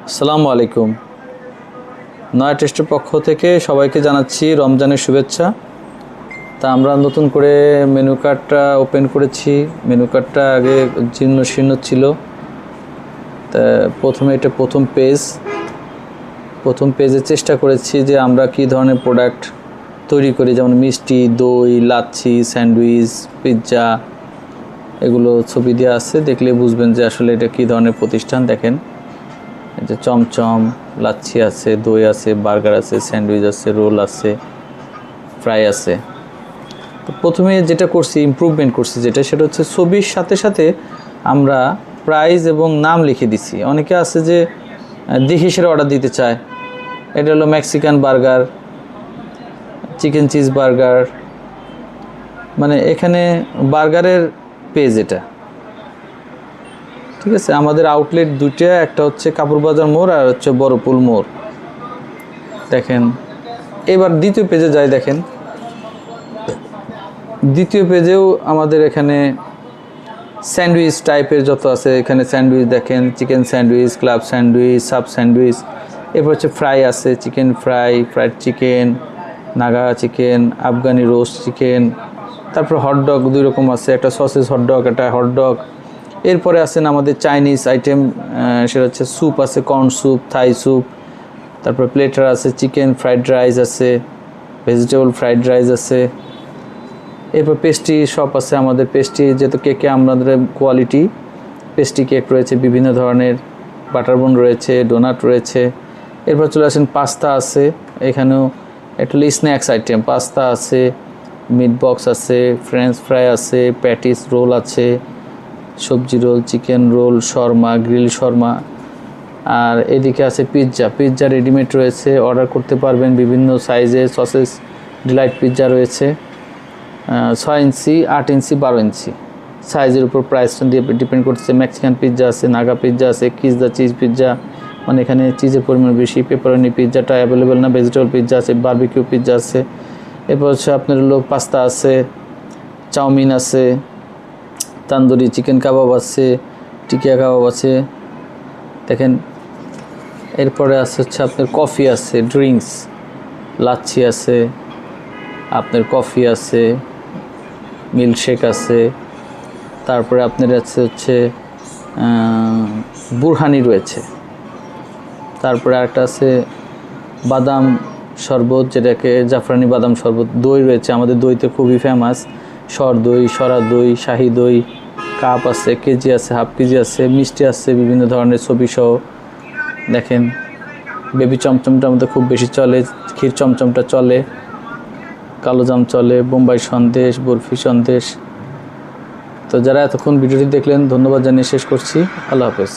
আসসালামু আলাইকুম। নয়া টেস্টের পক্ষ থেকে সবাইকে জানাচ্ছি রমজানের শুভেচ্ছা। তা আমরা নতুন করে মেনু কার্ডটা ওপেন করেছি। মেনু কার্ডটা আগে জীর্ণ শীর্ণ ছিল। তা প্রথমে এটা প্রথম পেজে চেষ্টা করেছি যে আমরা কী ধরনের প্রোডাক্ট তৈরি করি, যেমন মিষ্টি, দই, লাচ্ছি, স্যান্ডউইচ, পিৎজা, এগুলো ছবি দেওয়া আছে। দেখলে বুঝবেন যে আসলে এটা কী ধরনের প্রতিষ্ঠান। দেখেন, এই যে চমচম, লাচ্ছি আছে, দই আছে, বার্গার আছে, স্যান্ডউইচ আছে, রোল আছে, ফ্রাই আছে। তো প্রথমে যেটা করছি, ইমপ্রুভমেন্ট করছি সেটা হচ্ছে ছবির সাথে সাথে আমরা প্রাইস এবং নাম লিখে দিছি। অনেকে আছে যে দেখে সেটা অর্ডার দিতে চায়। এটা হলো Mexican burger, chicken cheese burger, মানে এখানে বার্গারের পেজ এটা, ঠিক আছে। আমাদের আউটলেট দুইটা, একটা হচ্ছে কাপুরবাজার মোড় আর হচ্ছে বড়পুল মোড়। দেখেন, এবার দ্বিতীয় পেজে যাই। দেখেন, দ্বিতীয় পেজেও আমাদের এখানে স্যান্ডউইচ টাইপের যত আছে, এখানে স্যান্ডউইচ দেখেন, chicken sandwich, club sandwich, sub sandwich. এরপর হচ্ছে ফ্রাই আছে, chicken fry, fried chicken, Naga chicken, Afghani roast chicken. তারপর হটডগ দুই রকম আছে, একটা সসেজ হটডগ, একটা হটডগ। এরপরে আছেন আমাদের চাইনিজ আইটেম, সেটা হচ্ছে স্যুপ আছে, কর্ন স্যুপ, থাই স্যুপ। তারপর প্লেটার আছে, চিকেন ফ্রাইড রাইস আছে, ভেজিটেবল ফ্রাইড রাইস আছে। এরপর পেস্ট্রি শপ আছে আমাদের। পেস্ট্রি যেহেতু কেকে আমাদের কোয়ালিটি, পেস্ট্রি কেক রয়েছে বিভিন্ন ধরনের, বাটারবোন রয়েছে, ডোনাট রয়েছে। এরপর চলে আসেন পাস্তা আছে, এখানেও একটা স্ন্যাক্স আইটেম, পাস্তা আছে, মিট বক্স আছে, ফ্রেঞ্চ ফ্রাই আছে, প্যাটিস রোল আছে, সবজি roll, chicken roll, shawarma, grill shawarma. আর এদিকে আছে পিৎজা রেডিমেড রয়েছে, অর্ডার করতে পারবেন বিভিন্ন সাইজে। সসেস ডিলাইট পিৎজা রয়েছে 6 ইঞ্চি, 8 ইঞ্চি, 12 ইঞ্চি সাইজের উপর প্রাইসটা দিয়ে ডিপেন্ড করছে। মেক্সিকান পিৎজা আছে, নাগা পিৎজা আছে, কিজদা চিজ পিৎজা, মানে এখানে চিজের পরিমাণ বেশি। পেপারনি পিৎজাটা অ্যাভেলেবেল না, ভেজিটেবল পিৎজা আছে, বারবিকিউ পিৎজা আছে। এরপর হচ্ছে আপনার হলো পাস্তা আছে, চাউমিন আছে, তান্দুরি চিকেন কাবাব আছে, টিকিয়া কাবাব আছে। দেখেন, এরপরে আছে হচ্ছে আপনার কফি আছে, ড্রিঙ্কস, লাচ্ছি আছে, আপনার কফি আছে, মিল্কশেক আছে। তারপরে আপনার আছে হচ্ছে বুরহানি রয়েছে। তারপরে আরেকটা আছে বাদাম শরবত, যেটাকে জাফরানি বাদাম শরবত। দই রয়েছে আমাদের, দইতে খুবই ফেমাস, সর দই, সরা দই, শাহি দই। কাপ আছে, কেজি আছে, হাফ কেজি আছে, মিষ্টি আছে বিভিন্ন ধরনের ছবি সহ। দেখেন, বেবি চমচমটা আমাদের খুব বেশি চলে, ক্ষীর চমচমটা চলে, কালোজাম চলে, বোম্বাই সন্দেশ, বরফি সন্দেশ। তো যারা এতক্ষণ ভিডিওটি দেখলেন, ধন্যবাদ জানিয়ে শেষ করছি। আল্লাহ হাফেজ।